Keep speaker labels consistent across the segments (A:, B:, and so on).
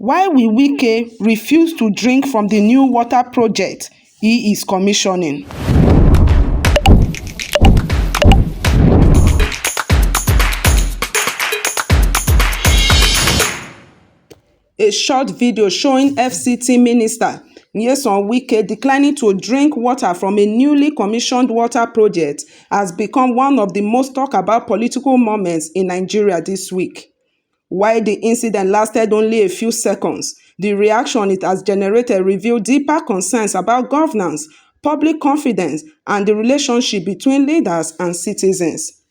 A: Why will Wike refuse to drink from the new water project he is commissioning? A short video showing FCT Minister Nyesom Wike declining to drink water from a newly commissioned water project has become one of the most talked about political moments in Nigeria this week. While the incident lasted only a few seconds, the reaction it has generated revealed deeper concerns about governance, public confidence, and the relationship between leaders and citizens.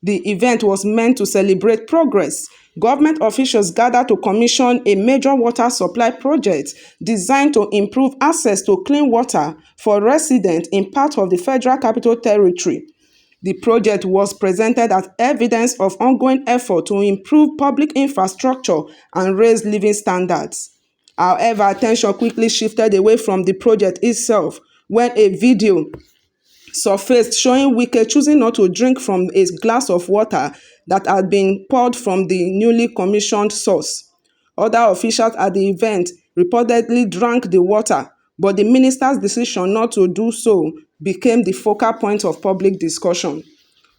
A: The event was meant to celebrate progress. Government officials gathered to commission a major water supply project designed to improve access to clean water for residents in part of the Federal Capital Territory. The project was presented as evidence of ongoing effort to improve public infrastructure and raise living standards. However, attention quickly shifted away from the project itself when a video surfaced showing Wike choosing not to drink from a glass of water that had been poured from the newly commissioned source. Other officials at the event reportedly drank the water, but the minister's decision not to do so became the focal point of public discussion.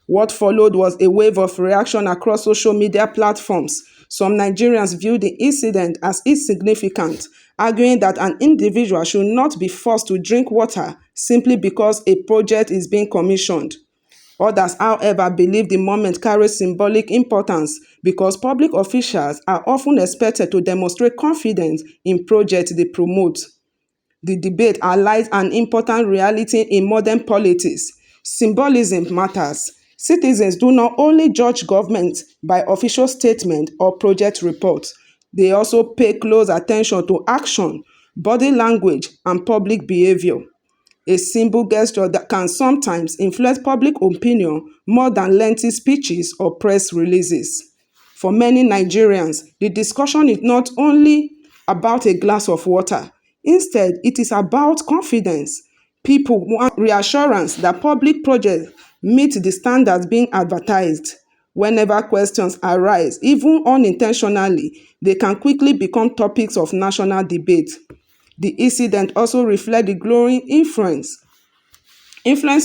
A: What followed was a wave of reaction across social media platforms. Some Nigerians viewed the incident as insignificant, arguing that an individual should not be forced to drink water simply because a project is being commissioned. Others, however, believe the moment carries symbolic importance because public officials are often expected to demonstrate confidence in projects they promote. The debate highlights an important reality in modern politics. Symbolism matters. Citizens do not only judge government by official statement or project reports, they also pay close attention to action, body language, and public behavior. A simple gesture that can sometimes influence public opinion more than lengthy speeches or press releases. For many Nigerians, the discussion is not only about a glass of water. Instead, it is about confidence. People want reassurance that public projects meet the standards being advertised. Whenever questions arise, even unintentionally, they can quickly become topics of national debate. The incident also reflects the growing influence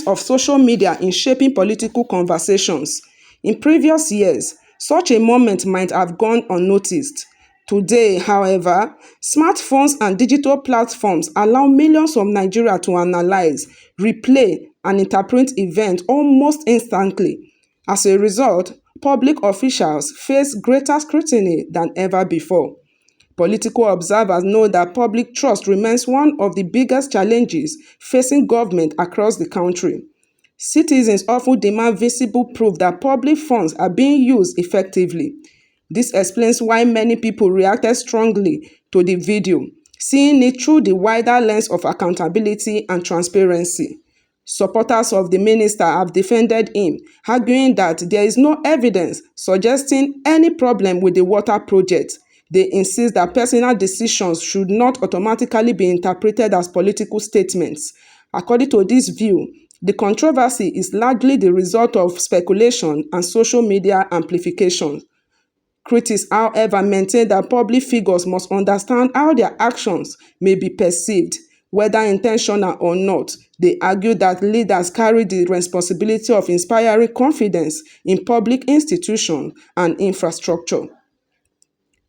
A: of social media in shaping political conversations. In previous years, such a moment might have gone unnoticed. Today, however, smartphones and digital platforms allow millions of Nigerians to analyze, replay, and interpret events almost instantly. As a result, public officials face greater scrutiny than ever before. Political observers know that public trust remains one of the biggest challenges facing government across the country. Citizens often demand visible proof that public funds are being used effectively. This explains why many people reacted strongly to the video, seeing it through the wider lens of accountability and transparency. Supporters of the minister have defended him, arguing that there is no evidence suggesting any problem with the water project. They insist that personal decisions should not automatically be interpreted as political statements. According to this view, the controversy is largely the result of speculation and social media amplification. Critics, however, maintain that public figures must understand how their actions may be perceived, whether intentional or not. They argue that leaders carry the responsibility of inspiring confidence in public institutions and infrastructure.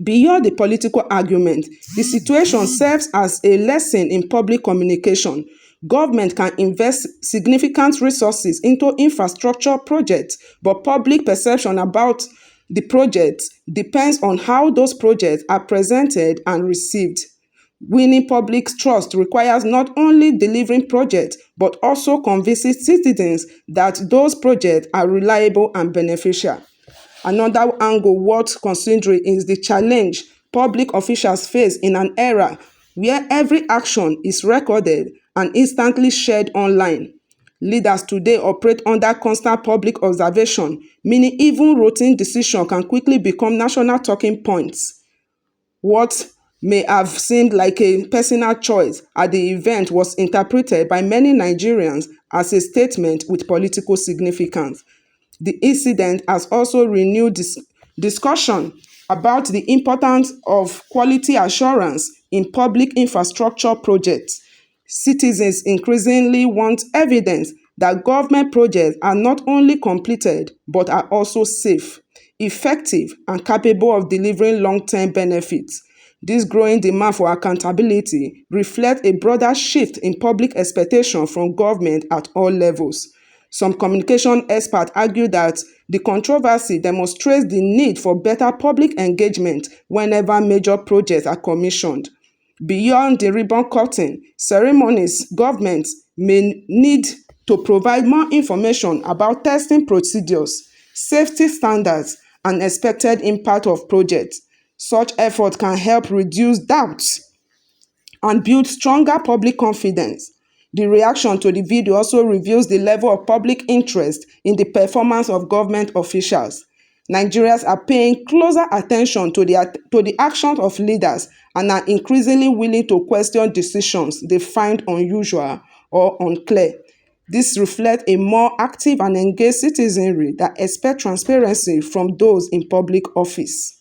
A: Beyond the political argument, the situation serves as a lesson in public communication. Government can invest significant resources into infrastructure projects, but public perception about the projects depends on how those projects are presented and received. Winning public trust requires not only delivering projects, but also convincing citizens that those projects are reliable and beneficial. Another angle worth considering is the challenge public officials face in an era where every action is recorded and instantly shared online. Leaders today operate under constant public observation, meaning even routine decisions can quickly become national talking points. What may have seemed like a personal choice at the event was interpreted by many Nigerians as a statement with political significance. The incident has also renewed discussion about the importance of quality assurance in public infrastructure projects. Citizens increasingly want evidence that government projects are not only completed but are also safe, effective, and capable of delivering long-term benefits. This growing demand for accountability reflects a broader shift in public expectation from government at all levels. Some communication experts argue that the controversy demonstrates the need for better public engagement whenever major projects are commissioned. Beyond the ribbon cutting ceremonies, governments may need to provide more information about testing procedures, safety standards, and expected impact of projects. Such efforts can help reduce doubts and build stronger public confidence. The reaction to the video also reveals the level of public interest in the performance of government officials. Nigerians are paying closer attention to the actions of leaders and are increasingly willing to question decisions they find unusual or unclear. This reflects a more active and engaged citizenry that expect transparency from those in public office.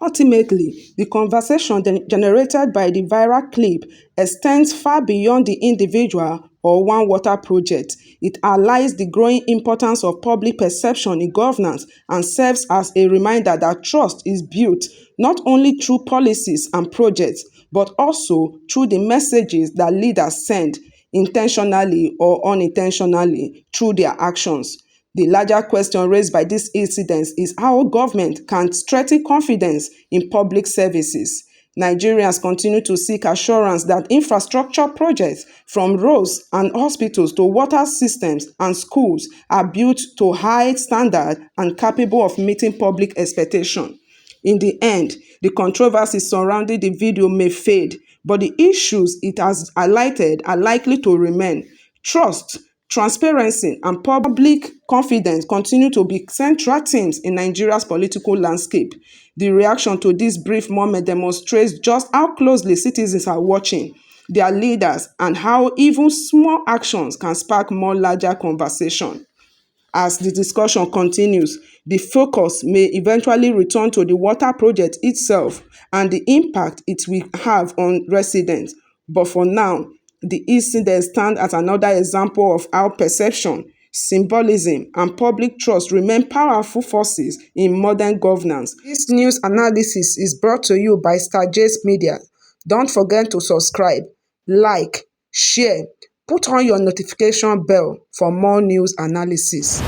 A: Ultimately, the conversation generated by the viral clip extends far beyond the individual or one water project. It highlights the growing importance of public perception in governance and serves as a reminder that trust is built not only through policies and projects, but also through the messages that leaders send intentionally or unintentionally through their actions. The larger question raised by this incident is how government can strengthen confidence in public services. Nigerians continue to seek assurance that infrastructure projects, from roads and hospitals to water systems and schools, are built to high standard and capable of meeting public expectation. In the end, the controversies surrounding the video may fade, but the issues it has highlighted are likely to remain. Trust, transparency, and public confidence continue to be central themes in Nigeria's political landscape. The reaction to this brief moment demonstrates just how closely citizens are watching their leaders and how even small actions can spark more larger conversation. As the discussion continues, the focus may eventually return to the water project itself and the impact it will have on residents. But for now, the incident stands as another example of how perception, symbolism, and public trust remain powerful forces in modern governance. This news analysis is brought to you by Star Media. Don't forget to subscribe, like, share, put on your notification bell for more news analysis.